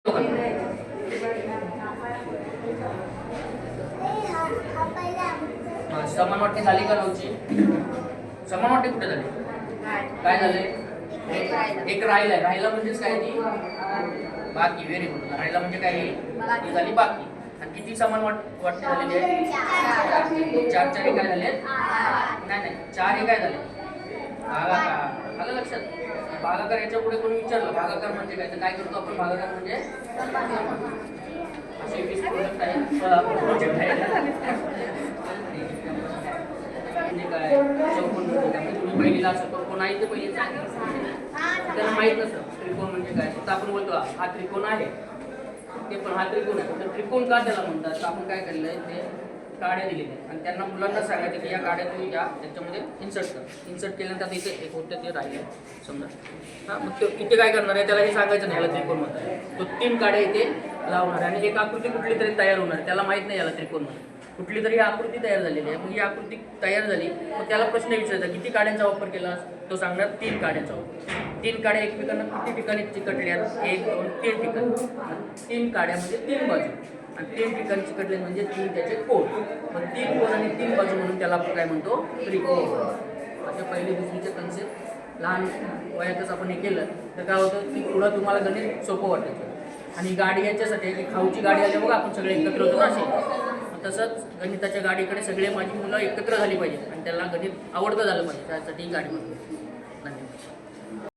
समान वाटणी झाली का नव्हती? समान वाटणी कुठे झाली? काय झाले? एक राहिलाय. राहिला म्हणजेच काय? ती बाकी. Very good. राहिला म्हणजे काय? ती झाली बाकी. आणि किती समान वाटणी झालेली आहे? चार चार काय झाले? नाही, चार हे काय झाले? भागाकार. आलं लक्षात? भागाकार याच्या पुढे कोणी विचारलं भागाकार म्हणजे काय, तर काय करतो आपण? भागाकार म्हणजे असे 20 प्रोजेक्ट आहे, प्रोजेक्ट आहे म्हणजे काय? चौकोन म्हणजे काय? तुम्ही पहिलीला असं चौकोन आहे ते पहिलीच त्यांना माहित नसतं त्रिकोण म्हणजे काय. तर आपण बोलतो हा त्रिकोण आहे, ते पण हा त्रिकोण आहे. तर त्रिकोण का त्याला म्हणतात? तर आपण काय केलेलं ते काड्या दिलेल्या आणि त्यांना मुलांना सांगायचं की या काड्या तुम्ही घ्या, त्याच्यामध्ये इन्सर्ट कर. इन्सर्ट केल्यानंतर इथे एक होतं ते राहिले समजा. हां, मग ते इथे काय करणार आहे? त्याला हे सांगायचं नाही याला त्रिकोण म्हणतात. तो 3 काड्या इथे लावणार आणि एक आकृती कुठली तरी तयार होणार. त्याला माहीत नाही याला त्रिकोण म्हणतात. कुठली तरी आकृती तयार झालेली आहे. मग ही आकृती तयार झाली, मग त्याला प्रश्न विचारायचा किती काड्यांचा वापर केला? तो सांगणार 3 काड्यांचा वापर. 3 काड्या एकमेकांना किती ठिकाणी चिकटल्या? 1 2 3 ठिकाणी. 3 काड्या म्हणजे 3 बाजू आणि 3 ठिकाणी चिकटले म्हणजे 3 त्याचे कोण. मग 3 कोण आणि 3 बाजू म्हणून त्याला आपण काय म्हणतो? त्रिकोण. असे पहिले दुसरीचे कन्सेप्ट लहान वयातच आपण हे केलं तर काय होतं की पुढं तुम्हाला गणित सोपं वाटायचं. आणि गाडी याच्यासाठी की खाऊची गाडी आली बघा, आपण सगळे एकत्र होतो ना असे. तसंच गणिताच्या गाडीकडे सगळे माझी मुलं एकत्र झाली पाहिजे आणि त्याला गणित आवडतं झालं पाहिजे, त्यासाठी ही गाडी म्हणतो.